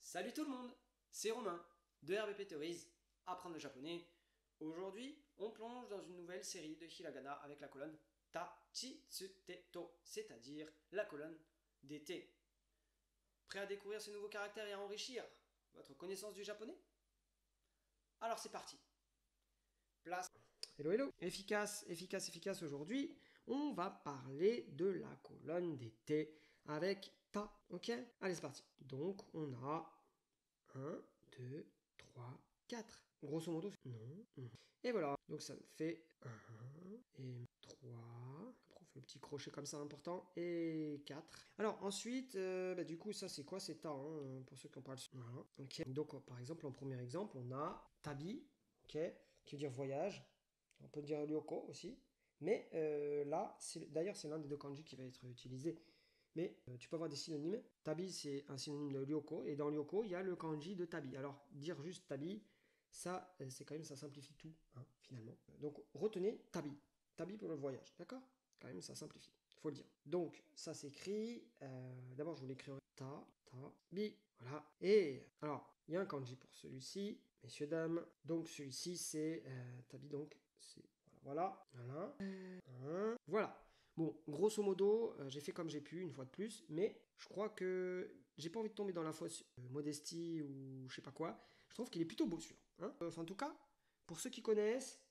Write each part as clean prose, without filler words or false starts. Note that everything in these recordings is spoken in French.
Salut tout le monde, c'est Romain de RBP Theories, apprendre le japonais. Aujourd'hui, on plonge dans une nouvelle série de hiragana avec la colonne Tachitsuteto, c'est-à-dire la colonne des T. Prêt à découvrir ce nouveau caractère et à enrichir votre connaissance du japonais? Alors c'est parti. Place. Hello, hello. Efficace aujourd'hui. On va parler de la colonne des T avec ta, ok? Allez, c'est parti. Donc, on a 1, 2, 3, 4. Grosso modo, non. Et voilà. Donc, ça me fait 1 et 3. Après, on fait le petit crochet comme ça important. Et 4. Alors, ensuite, du coup, ça, c'est quoi? C'est ta, hein, pour ceux qui en parlent. Voilà. Ok. Donc, par exemple, en premier exemple, on a tabi, ok, qui veut dire voyage. On peut dire ryoko aussi. Mais là, d'ailleurs, c'est l'un des deux kanji qui va être utilisé. Mais tu peux avoir des synonymes. Tabi, c'est un synonyme de ryoko. Et dans ryoko, il y a le kanji de tabi. Alors, dire juste tabi, ça, c'est quand même, ça simplifie tout, hein, finalement. Donc, retenez tabi. Tabi pour le voyage, d'accord? Quand même, ça simplifie. Il faut le dire. Donc, ça s'écrit. D'abord, je vous l'écrirai bi. Voilà. Et alors, il y a un kanji pour celui-ci, messieurs, dames. Donc, celui-ci, c'est tabi. Donc, c'est. Voilà. Voilà. Bon, grosso modo, j'ai fait comme j'ai pu, une fois de plus, mais je crois que j'ai pas envie de tomber dans la fausse modestie ou je sais pas quoi. Je trouve qu'il est plutôt beau celui-là. Hein, enfin, en tout cas, pour ceux qui connaissent,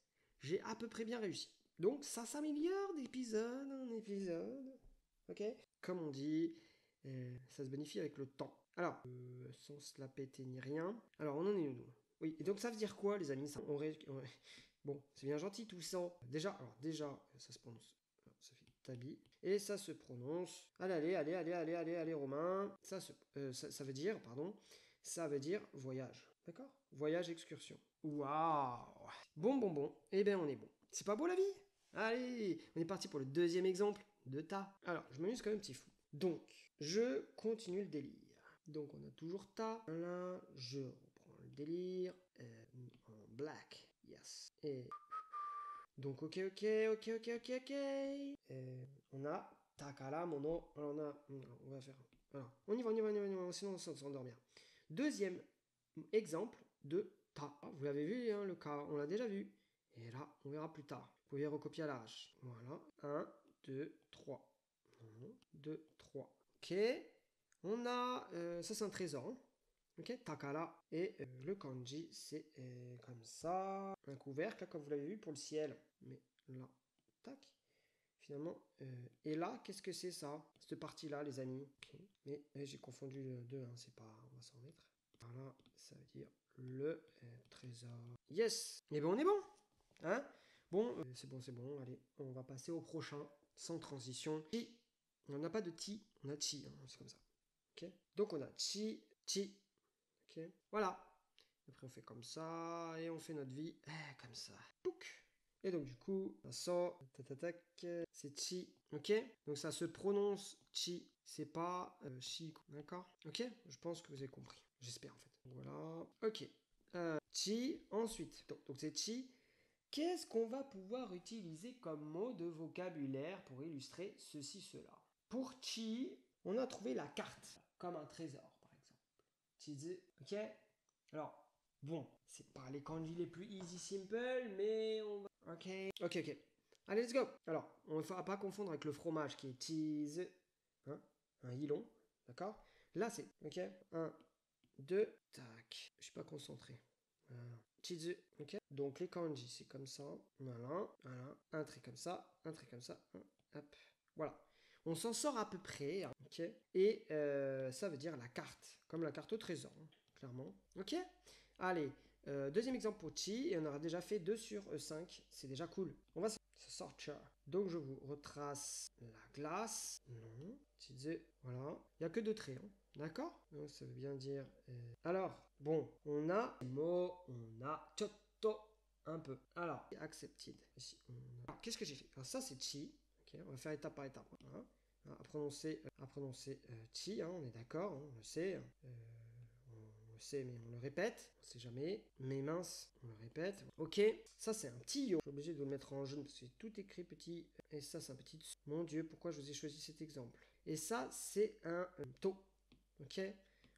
j'ai à peu près bien réussi. Donc, ça s'améliore d'épisode en épisode. Ok? Comme on dit, ça se bonifie avec le temps. Alors, sans se la péter ni rien. Alors, on en est où, nous? Oui, et donc ça veut dire quoi, les amis? Bon, c'est bien gentil tout ça. Déjà, ça se prononce. Ça fait tabi. Et ça se prononce. Allez, Romain. Ça veut dire, pardon, ça veut dire voyage. D'accord? Voyage, excursion. Waouh! Bon. Eh bien, on est bon. C'est pas beau la vie? Allez, on est parti pour le deuxième exemple de ta. Alors, je m'amuse quand même, petit fou. Donc, je continue le délire. Donc, on a toujours ta. Là, je reprends le délire. En black. Yes. Et. Donc, ok. On a takara mono. Alors, on va faire. Alors, on y va, sinon on va s'endormir. Deuxième exemple de ta. Vous l'avez vu, hein, le cas, on l'a déjà vu. Et là, on verra plus tard. Vous pouvez recopier à l'arrache. Voilà. 1, 2, 3. 1, 2, 3. Ok. On a. Ça, c'est un trésor. Hein. Ok. Takara. Et le kanji, c'est comme ça. Un couvercle, là, comme vous l'avez vu, pour le ciel. Mais là, tac. Finalement, et là, qu'est-ce que c'est ça? Cette partie-là, les amis. Okay. Mais j'ai confondu les deux, hein, c'est pas. On va s'en mettre. Voilà, ça veut dire le trésor. Yes! Et ben on est bon! Hein? Bon, c'est bon. Allez, on va passer au prochain, sans transition. Chi. On n'a pas de ti, on a chi, hein, c'est comme ça. Ok? Donc on a chi. Ok? Voilà. Après on fait comme ça, et on fait notre vie comme ça. Pouc! Et donc du coup, ça, c'est chi, ok? Donc ça se prononce chi, c'est pas chi, d'accord? Ok? Je pense que vous avez compris, j'espère en fait. Voilà, ok. Chi, ensuite, donc c'est chi. Qu'est-ce qu'on va pouvoir utiliser comme mot de vocabulaire pour illustrer ceci, cela? Pour chi, on a trouvé la carte, comme un trésor par exemple. Chizu, ok? Alors, bon, c'est pas les kanji les plus easy simple, mais on va... Ok. Allez, let's go. Alors, on ne va pas confondre avec le fromage qui est cheese. Hein? Un hilon. D'accord? Là, c'est... Ok? 1, 2, tac. Je suis pas concentré. Voilà. Chizu. Ok? Donc, les kanji, c'est comme ça. Voilà. Un trait comme ça. Hop. Voilà. On s'en sort à peu près. Hein. Ok? Et ça veut dire la carte. Comme la carte au trésor. Hein, clairement. Ok? Allez. Deuxième exemple pour chi, et on aura déjà fait 2 sur 5, c'est déjà cool. On va sortir. Donc je vous retrace la glace. Non, voilà. Il n'y a que 2 traits, hein. D'accord? Donc ça veut bien dire... Alors, bon, on a mot, on a chotto, un peu. Alors, accepted. Ici, alors, qu'est-ce que j'ai fait? Alors ça c'est chi. Ok, on va faire étape par étape. Hein. À prononcer chi, hein, on est d'accord, hein, on le sait. On le sait, mais on le répète. On sait jamais. Mais mince, on le répète. Ok, ça c'est un petit yo. Je suis obligé de le mettre en jaune parce que c'est tout écrit petit. Et ça c'est un petit. Mon Dieu, pourquoi je vous ai choisi cet exemple? Et ça c'est un to. Ok,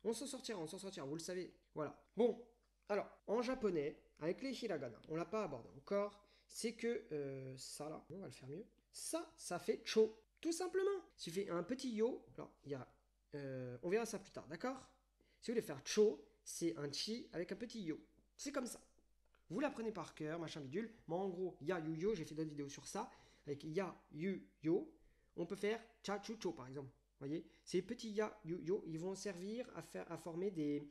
On s'en sortira, vous le savez. Voilà. Bon, alors, en japonais, avec les hiragana, on l'a pas abordé encore, c'est que ça là, on va le faire mieux. Ça fait cho, tout simplement. Il suffit un petit yo, alors il y a, on verra ça plus tard, d'accord? Si vous voulez faire cho, c'est un chi avec un petit yo. C'est comme ça. Vous l'apprenez par cœur, machin bidule. Moi, en gros, ya, yu, yo, j'ai fait d'autres vidéos sur ça. Avec ya, yu, yo, on peut faire cha, chu, cho, par exemple. Vous voyez? Ces petits ya, yu, yo, ils vont servir à former des,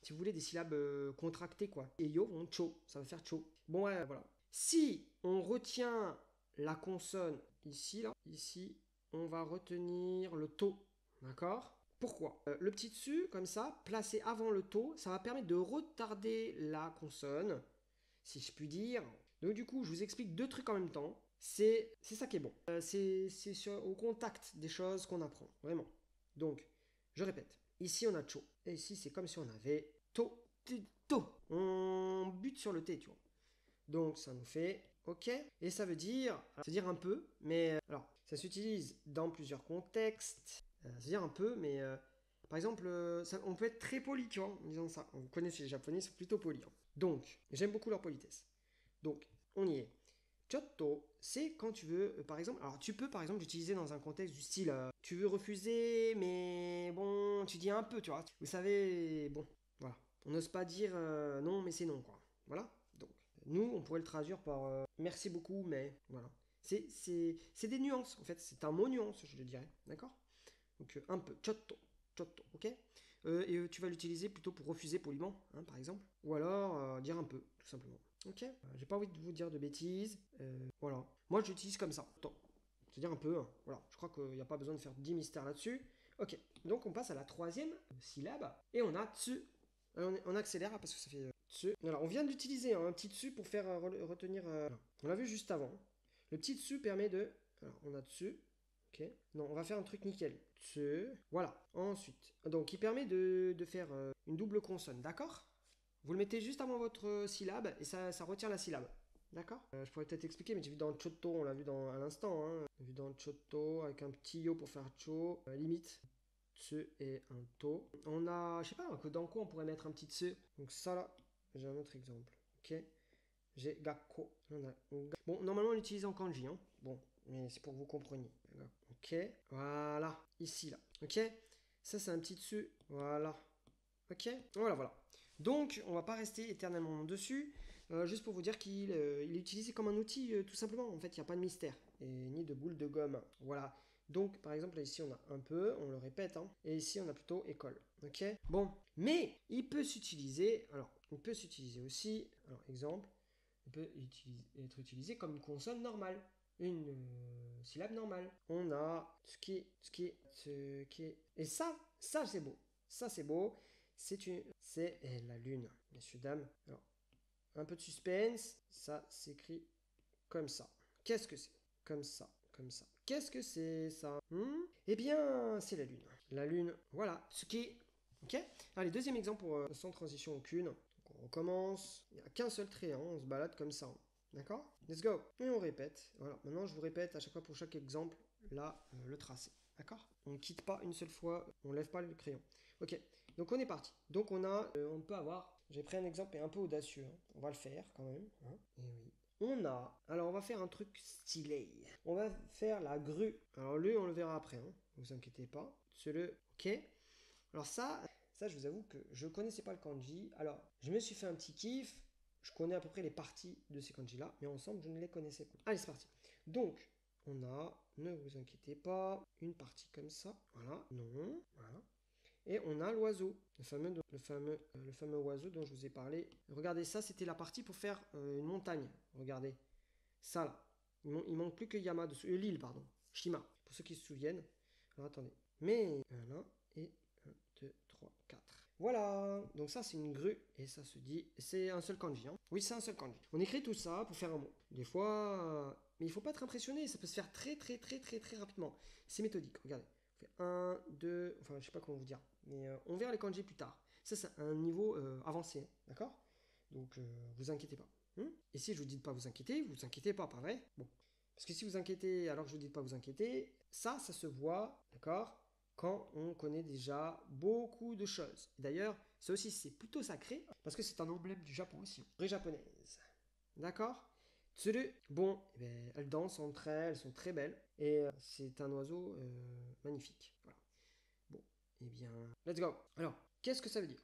si vous voulez, des syllabes contractées, quoi. Et yo vont cho, ça va faire cho. Bon, ouais, voilà. Si on retient la consonne ici, là, ici, on va retenir le to, d'accord? Pourquoi? Le petit dessus, comme ça, placé avant le to, ça va permettre de retarder la consonne, si je puis dire. Donc du coup, je vous explique deux trucs en même temps. C'est ça qui est bon. C'est au contact des choses qu'on apprend, vraiment. Donc, je répète. Ici, on a cho. Et ici, c'est comme si on avait to, to. On bute sur le T, tu vois. Donc, ça nous fait OK. Et ça veut dire un peu, mais alors, ça s'utilise dans plusieurs contextes. Ça veut dire un peu, mais par exemple, on peut être très poli, tu vois, en disant ça. Vous connaissez les Japonais, ils sont plutôt polis. Hein. Donc, j'aime beaucoup leur politesse. Donc, on y est. Chotto, c'est quand tu veux, par exemple, alors tu peux par exemple l'utiliser dans un contexte du style, tu veux refuser, mais bon, tu dis un peu, tu vois. Vous savez, bon, voilà. On n'ose pas dire non, mais c'est non, quoi. Voilà. Donc, nous, on pourrait le traduire par merci beaucoup, mais voilà. C'est des nuances, en fait. C'est un mot nuance, je le dirais. D'accord? Donc, un peu. Chotto. Chotto, ok? Et tu vas l'utiliser plutôt pour refuser poliment, hein, par exemple. Ou alors dire un peu, tout simplement. Ok? J'ai pas envie de vous dire de bêtises. Voilà. Moi, j'utilise comme ça. Attends. C'est-à-dire un peu. Hein. Voilà. Je crois qu'il n'y a pas besoin de faire 10 mystères là-dessus. Ok. Donc, on passe à la troisième syllabe. Et on a tsu. On accélère parce que ça fait tsu. Alors, on vient d'utiliser un petit tsu pour faire retenir. On l'a vu juste avant. Le petit tsu permet de. Alors, on a tsu. Ok. Non, on va faire un truc nickel. Tsu. Voilà. Ensuite. Donc, il permet de faire une double consonne. D'accord? Vous le mettez juste avant votre syllabe et ça retient la syllabe. D'accord? Je pourrais peut-être expliquer, mais j'ai vu dans le chotto, on l'a vu à l'instant. Hein. On l'a vu dans le chotto avec un petit yo pour faire cho, limite. Tse et un to. On a, je sais pas, dans quoi on pourrait mettre un petit tse. Donc ça là, j'ai un autre exemple. Ok? J'ai gakko. Bon, normalement on l'utilise en kanji. Hein. Bon, mais c'est pour que vous compreniez. Ok? Voilà. Ici là. Ok? Ça c'est un petit tse. Voilà. Ok? Voilà. Donc, on va pas rester éternellement dessus. Juste pour vous dire qu'il est utilisé comme un outil, tout simplement. En fait, il n'y a pas de mystère. Et ni de boule de gomme. Voilà. Donc, par exemple, là, ici, on a un peu, on le répète. Hein, et ici, on a plutôt école. Ok? Bon. Mais, il peut s'utiliser. Alors, il peut s'utiliser aussi. Alors, exemple. Il peut être utilisé comme une consonne normale. Une syllabe normale. On a tsuki, tsuki, tsuki. Et ça c'est beau. Ça, c'est beau. C'est la lune, messieurs, dames. Alors, un peu de suspense. Ça s'écrit comme ça. Qu'est-ce que c'est? Comme ça, comme ça. Qu'est-ce que c'est ça? Eh bien, c'est la lune. La lune, voilà. Tsuki. Ok? Allez, deuxième exemple sans transition aucune. Donc, on recommence. Il n'y a qu'un seul trait. Hein, on se balade comme ça. Hein. D'accord? Let's go. Et on répète. Voilà. Maintenant, je vous répète à chaque fois pour chaque exemple, là, le tracé. D'accord? On ne quitte pas une seule fois. On ne lève pas le crayon. Ok. Donc on est parti. Donc on peut avoir, j'ai pris un exemple un peu audacieux, hein. On va le faire quand même. Hein. Et oui. Alors on va faire un truc stylé. On va faire la grue. Alors lui on le verra après, hein. Ne vous inquiétez pas. C'est le, ok. Alors ça je vous avoue que je connaissais pas le kanji. Alors je me suis fait un petit kiff. Je connais à peu près les parties de ces kanji là, mais ensemble je ne les connaissais pas. Allez c'est parti. Donc on a, ne vous inquiétez pas, une partie comme ça. Voilà. Non. Voilà. Et on a l'oiseau, le fameux oiseau dont je vous ai parlé. Regardez, ça c'était la partie pour faire une montagne. Regardez, ça là. Il manque plus que Yama dessous. L'île, pardon. Shima, pour ceux qui se souviennent. Alors attendez. Mais, voilà, et 1, 2, 3, 4. Voilà, donc ça c'est une grue et ça se dit, c'est un seul kanji. Hein. Oui, c'est un seul kanji. On écrit tout ça pour faire un mot. Des fois, mais il faut pas être impressionné, ça peut se faire très rapidement. C'est méthodique, regardez. On fait 1, 2, enfin je sais pas comment vous dire, mais on verra les kanji plus tard. Ça c'est un niveau avancé, hein, d'accord? Donc vous inquiétez pas. Et si je vous dis de pas vous inquiétez pas vrai? Bon. Parce que si vous inquiétez alors que je vous dis de pas vous inquiéter, ça se voit, d'accord? quand on connaît déjà beaucoup de choses. D'ailleurs, ça aussi, c'est plutôt sacré, parce que c'est un emblème du Japon aussi, vraie japonaise. D'accord? Tsuru, bon, eh ben, elles dansent entre elles, elles sont très belles, et c'est un oiseau magnifique. Voilà. Bon, eh bien, let's go. Alors, qu'est-ce que ça veut dire?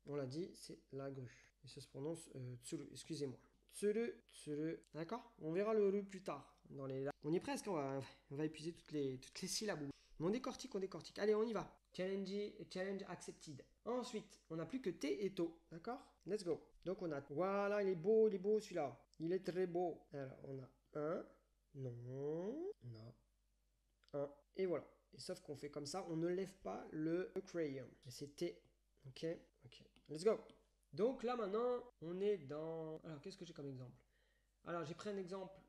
On l'a dit, c'est la grue. Et ça se prononce tsuru, excusez-moi. Tsuru, tsuru. D'accord? On verra le ru plus tard. On y est presque, on va épuiser toutes les syllabes. On décortique, on décortique. Allez, on y va. Challenge accepted. Ensuite, on n'a plus que T et To. D'accord? Let's go. Donc on a. Voilà, il est beau celui-là. Il est très beau. Alors, on a un. Non. On a un. Et voilà. Et sauf qu'on fait comme ça, on ne lève pas le crayon. Et c'est T. Ok? Ok. Let's go. Donc là maintenant, on est dans. Alors, qu'est-ce que j'ai comme exemple? Alors, j'ai pris un exemple.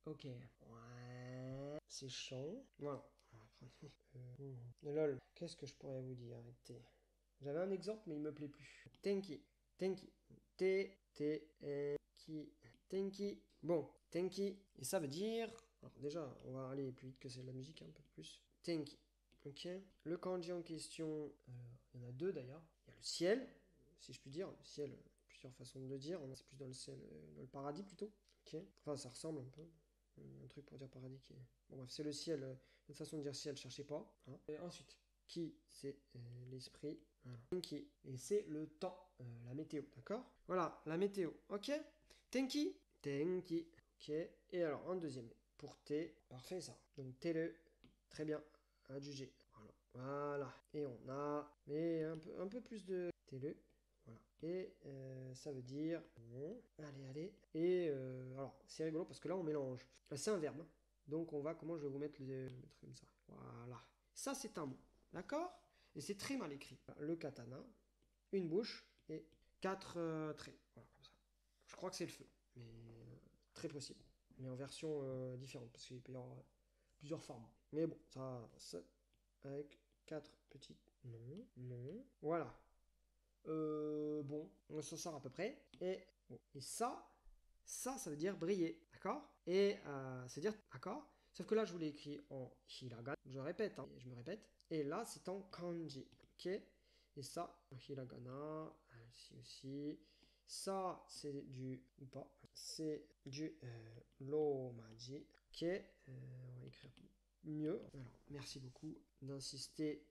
Ok. Ouais. C'est chiant. Voilà. Lol. Qu'est-ce que je pourrais vous dire avec T? J'avais un exemple, mais il me plaît plus. Tenki. Tenki. T. T. Ki. Tenki. Bon. Tenki. Et ça veut dire. Alors, déjà, on va aller plus vite que c'est de la musique, un peu plus. Tenki. Ok. Le kanji en question. Il y en a deux d'ailleurs. Il y a le ciel, si je puis dire. Le ciel, plusieurs façons de le dire. C'est plus dans le ciel, dans le paradis plutôt. Ok. Enfin, ça ressemble un peu. Un truc pour dire paradis qui est. Bon, bref, c'est le ciel. Une façon de dire ciel, cherchez pas. Hein. Et ensuite, qui, c'est l'esprit. Voilà. Tenki. Et c'est le temps, la météo. D'accord? Voilà, la météo. Ok? Tenki. Tenki. Ok. Et alors, en deuxième, pour T. Parfait ça. Donc, T-le. Très bien. Adjugé. Voilà. Voilà. Et on a. Mais un peu plus de T-le. Voilà. Et ça veut dire. Bon. Allez, allez. Et alors, c'est rigolo parce que là, on mélange. Là, c'est un verbe. Donc, on va. Comment je vais vous mettre mettre comme ça? Voilà. Ça, c'est un mot. D'accord? Et c'est très mal écrit. Le katana, une bouche et quatre traits. Voilà, comme ça. Je crois que c'est le feu. Mais très possible. Mais en version différente. Parce qu'il peut y avoir plusieurs formes. Mais bon, ça avec quatre petits. Non, non. Voilà. Bon, on s'en sort à peu près. Et, bon. Et ça veut dire briller. D'accord? Et c'est dire, d'accord? Sauf que là, je vous l'ai écrit en hiragana. Je répète, hein, je me répète. Et là, c'est en kanji. Ok? Et ça, en hiragana. Ici aussi. Ça, c'est du. Ou pas. C'est du romaji. Ok? On va écrire mieux. Alors, merci beaucoup d'insister.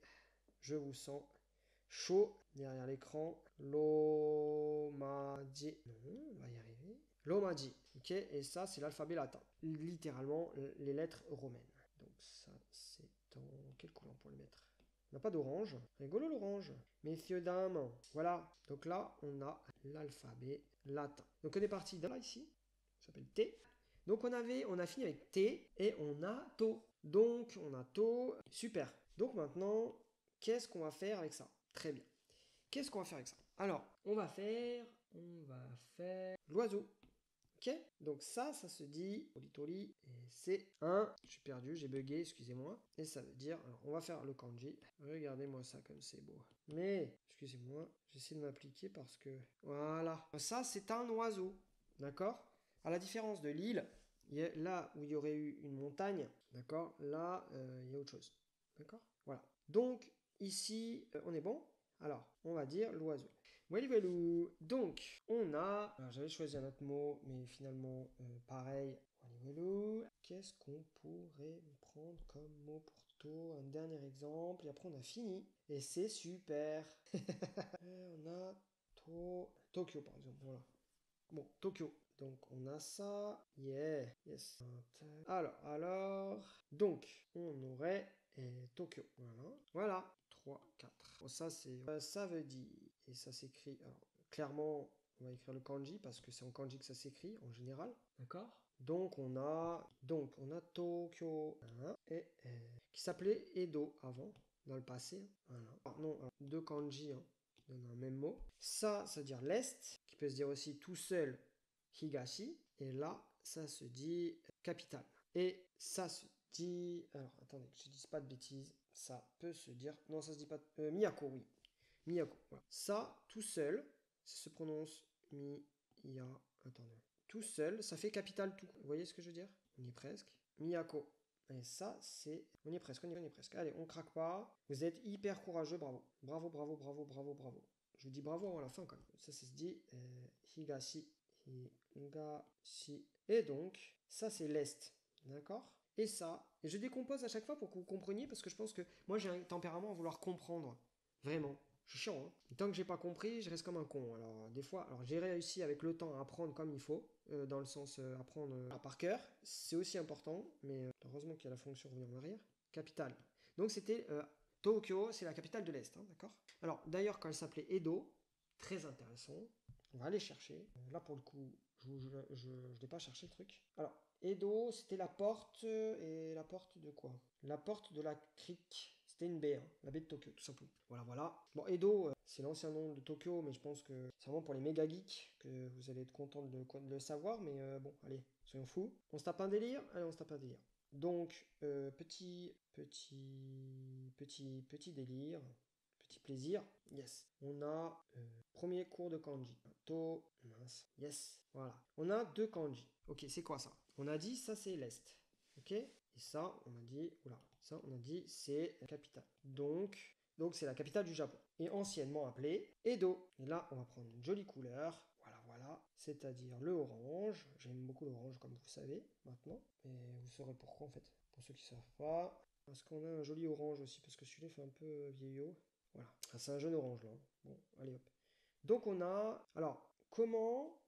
Je vous sens chaud derrière l'écran. L'omaji. Non, on va y arriver. L'omaji. Ok, et ça, c'est l'alphabet latin. Littéralement, les lettres romaines. Donc, ça, c'est en. Quelle couleur pour le mettre? On n'a pas d'orange. Rigolo l'orange. Messieurs, dames. Voilà. Donc là, on a l'alphabet latin. Donc, on est parti de là, ici. Ça s'appelle T. Donc, on a fini avec T et on a To. Donc, on a To. Super. Donc, maintenant, qu'est-ce qu'on va faire avec ça? Très bien. Qu'est-ce qu'on va faire avec ça? Alors, on va faire l'oiseau. Ok? Donc ça se dit toli et c'est un. Je suis perdu, j'ai bugué, excusez-moi. Et ça veut dire, alors on va faire le kanji. Regardez-moi ça comme c'est beau. Mais, excusez-moi, j'essaie de m'appliquer parce que, voilà. Ça, c'est un oiseau. D'accord? À la différence de l'île, là où il y aurait eu une montagne, d'accord? Là, il y a autre chose. D'accord? Voilà. Donc, ici, on est bon? Alors, on va dire l'oiseau. Welou. Donc, on a. Alors, j'avais choisi un autre mot, mais finalement, pareil. Welou. Qu'est-ce qu'on pourrait prendre comme mot pour To? Un dernier exemple, et après, on a fini. Et c'est super. On a Tokyo, par exemple. Voilà. Bon, Tokyo. Donc, on a ça. Yeah. Yes. Alors. Donc, on aurait Tokyo. Voilà. Voilà. 3, 4. Bon, ça, c'est. Ça veut dire. Et ça s'écrit. Alors, clairement, on va écrire le kanji parce que c'est en kanji que ça s'écrit en général. D'accord? Donc, on a Tokyo. Hein, et, qui s'appelait Edo avant, dans le passé. Voilà. Alors, non, alors, deux kanji. Hein, dans un même mot. Ça veut dire l'Est, qui peut se dire aussi tout seul Higashi. Et là, ça se dit capitale. Et ça se dit. Alors, attendez, que je ne dise pas de bêtises. Ça peut se dire. Non, ça se dit pas. Miyako, oui. Miyako. Voilà. Ça, tout seul, ça se prononce Attendez. Tout seul, ça fait capitale tout. Vous voyez ce que je veux dire? On y est presque. Miyako. Et ça, c'est... On y est presque, on y est presque. Allez, on craque pas. Vous êtes hyper courageux, bravo. Bravo, bravo, bravo, bravo, bravo. Je vous dis bravo avant la fin quand même. Ça se dit Higashi. Higashi. Et donc, ça c'est l'Est. D'accord? Et ça, et je décompose à chaque fois pour que vous compreniez, parce que je pense que moi j'ai un tempérament à vouloir comprendre. Vraiment. Je suis chiant, hein. Tant que j'ai pas compris, je reste comme un con. Alors, des fois, alors j'ai réussi avec le temps à apprendre comme il faut, dans le sens apprendre par cœur. C'est aussi important, mais heureusement qu'il y a la fonction revenir en arrière. Capitale. Donc c'était Tokyo, c'est la capitale de l'Est, hein, d'accord? Alors, d'ailleurs, quand elle s'appelait Edo, très intéressant. On va aller chercher. Là, pour le coup, je n'ai pas cherché le truc. Alors, Edo, c'était la porte. Et la porte de quoi? La porte de la crique. C'était une baie, hein, la baie de Tokyo, tout simplement. Voilà, voilà. Bon, Edo, c'est l'ancien nom de Tokyo, mais je pense que c'est vraiment pour les méga geeks que vous allez être content de le savoir. Mais bon, allez, soyons fous. On se tape un délire? Allez, on se tape un délire. Donc, petit délire. Petit plaisir. Yes. On a premier cours de kanji. To, mince. Yes. Voilà. On a 2 kanji. Ok, c'est quoi ça? On a dit ça c'est l'Est. Ok? Et ça, on a dit, oula, ça on a dit c'est la capitale. Donc c'est la capitale du Japon. Et anciennement appelée Edo. Et là, on va prendre une jolie couleur. Voilà, voilà. C'est-à-dire le orange. J'aime beaucoup l'orange, comme vous savez, maintenant. Et vous saurez pourquoi, en fait. Pour ceux qui ne savent pas. Parce qu'on a un joli orange aussi, parce que celui-là fait un peu vieillot. Voilà. Ah, c'est un jaune orange, là. Bon, allez hop. Donc on a... Alors, comment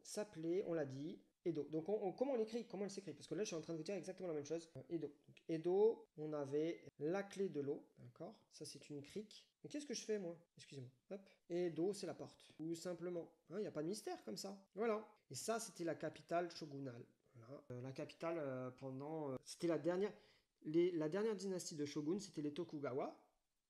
s'appelait, on l'a dit, Edo. Donc comment on l'écrit? Comment elle s'écrit? Parce que là, je suis en train de vous dire exactement la même chose. Edo. Donc, Edo, on avait la clé de l'eau. D'accord? Ça, c'est une crique. Mais qu'est-ce que je fais, moi? Excusez-moi. Hop. Edo, c'est la porte. Tout simplement. Il n'y a pas de mystère comme ça. Voilà. Et ça, c'était la capitale shogunale. Voilà. La capitale pendant... c'était la dernière dynastie de shogun, c'était les Tokugawa.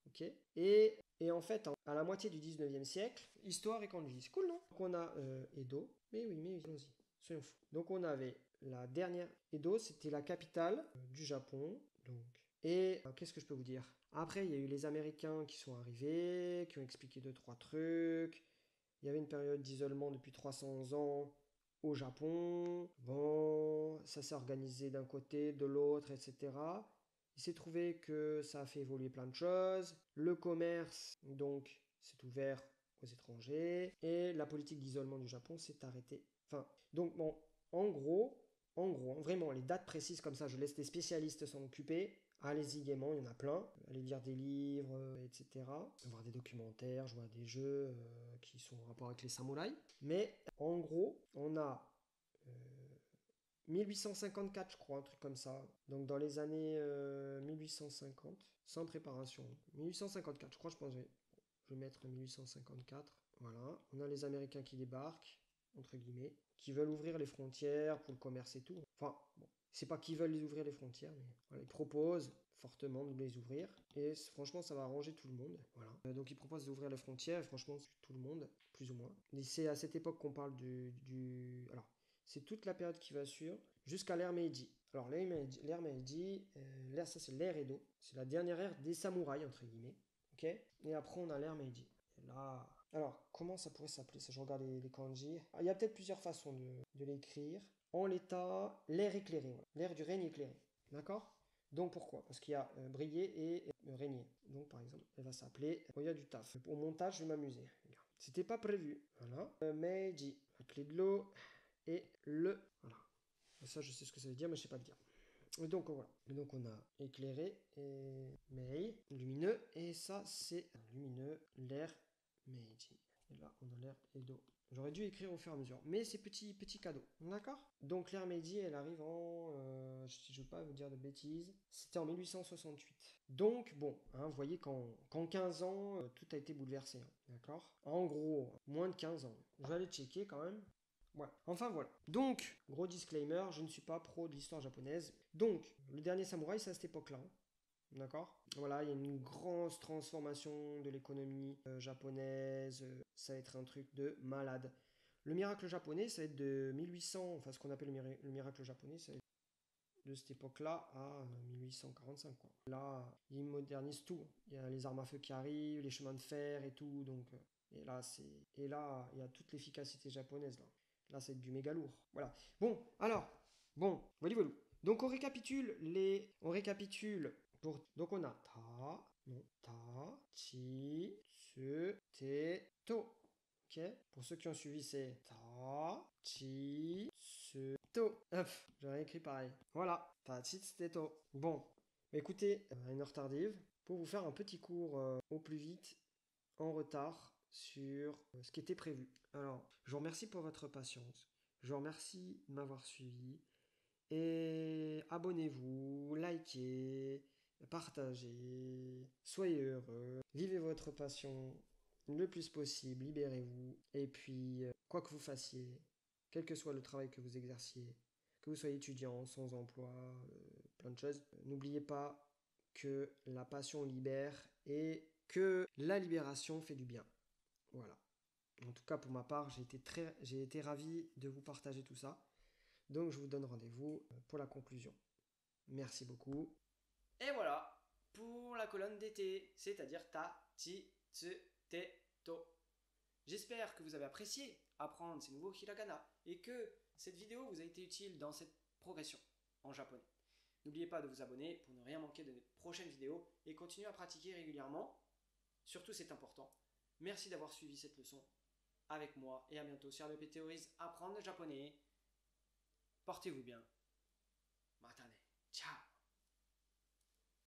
Ok. Et en fait, à la moitié du 19e siècle, histoire et kanji. C'est cool, non? Donc on a Edo. Mais oui, allons-y. Soyons fous. Donc on avait la dernière. Edo, c'était la capitale du Japon. Donc. Et qu'est-ce que je peux vous dire? Après, il y a eu les Américains qui sont arrivés, qui ont expliqué 2, 3 trucs. Il y avait une période d'isolement depuis 300 ans au Japon. Bon, ça s'est organisé d'un côté, de l'autre, etc. Il s'est trouvé que ça a fait évoluer plein de choses. Le commerce, donc, s'est ouvert aux étrangers. Et la politique d'isolement du Japon s'est arrêtée. Enfin, donc, bon, en gros, hein, vraiment, les dates précises comme ça, je laisse les spécialistes s'en occuper. Allez-y gaiement, il y en a plein. Allez lire des livres, etc. Voir des documentaires, jouer à des jeux qui sont en rapport avec les samouraïs. Mais en gros, on a 1854, je crois, un truc comme ça. Donc dans les années 1850, sans préparation. 1854, je crois, je pense. Oui. Je vais mettre 1854. Voilà. On a les Américains qui débarquent, entre guillemets, qui veulent ouvrir les frontières pour le commerce et tout. Enfin, bon, c'est pas qu'ils veulent les ouvrir les frontières, mais voilà, ils proposent fortement de les ouvrir. Et franchement, ça va arranger tout le monde. Voilà. Donc ils proposent d'ouvrir les frontières, et franchement, tout le monde, plus ou moins. Et c'est à cette époque qu'on parle Alors, c'est toute la période qui va suivre jusqu'à l'ère Meiji. Alors l'ère Meiji, ça c'est l'ère Edo, c'est la dernière ère des samouraïs entre guillemets, ok? Et après on a l'ère Meiji. Et là, alors comment ça pourrait s'appeler ça? Je regarde les kanji. Il y a peut-être plusieurs façons de l'écrire. En l'état, l'ère éclairée, voilà. L'ère du règne éclairé, d'accord? Donc pourquoi? Parce qu'il y a briller et régner. Donc par exemple, elle va s'appeler. Il y a du taf. Au montage, je vais m'amuser. C'était pas prévu. Voilà. Meiji, la clé de l'eau et le. Voilà. Ça, je sais ce que ça veut dire, mais je sais pas le dire. Et donc voilà. Et donc on a éclairé et Mei, lumineux. Et ça, c'est lumineux, l'air Meiji. Et là, on a l'air Edo. J'aurais dû écrire au fur et à mesure. Mais c'est petit cadeau. D'accord? Donc l'ère Meiji, elle arrive en... si je ne veux pas vous dire de bêtises. C'était en 1868. Donc bon, hein, vous voyez qu'en 15 ans, tout a été bouleversé. Hein, d'accord? En gros, moins de 15 ans. Je vais aller checker quand même. Ouais. Enfin voilà. Donc, gros disclaimer, je ne suis pas pro de l'histoire japonaise. Donc, le dernier samouraï, c'est à cette époque-là. Hein. D'accord? Voilà, il y a une grosse transformation de l'économie japonaise. Ça va être un truc de malade. Le miracle japonais, ça va être de 1800, enfin ce qu'on appelle le miracle japonais, ça va être de cette époque-là à 1845. Quoi. Là, ils modernisent tout. Il y a les armes à feu qui arrivent, les chemins de fer et tout. Donc, et là, il y a toute l'efficacité japonaise. Là, c'est du méga lourd. Voilà. Bon, alors, voilà. Donc donc on a ta, non, ta, ti, tsu, te, to. Ok. Pour ceux qui ont suivi, c'est ta, ti, tsu, to. Hop, j'aurais écrit pareil. Voilà, ta, ti, tsu, te, to. Bon, écoutez, une heure tardive, pour vous faire un petit cours au plus vite, en retard, sur ce qui était prévu. Alors, je vous remercie pour votre patience. Je vous remercie de m'avoir suivi. Et abonnez-vous, likez, partagez, soyez heureux, vivez votre passion le plus possible, libérez-vous. Et puis, quoi que vous fassiez, quel que soit le travail que vous exerciez, que vous soyez étudiant, sans emploi, plein de choses, n'oubliez pas que la passion libère et que la libération fait du bien. Voilà. En tout cas, pour ma part, j'ai été ravi de vous partager tout ça. Donc je vous donne rendez-vous pour la conclusion. Merci beaucoup. Et voilà pour la colonne d'été, c'est-à-dire ta, ti, tsu, te, to. J'espère que vous avez apprécié apprendre ces nouveaux hiragana et que cette vidéo vous a été utile dans cette progression en japonais. N'oubliez pas de vous abonner pour ne rien manquer de nos prochaines vidéos et continuez à pratiquer régulièrement. Surtout, c'est important. Merci d'avoir suivi cette leçon avec moi et à bientôt sur RBP Théorise Apprendre le japonais. Portez-vous bien. Matane. Ciao.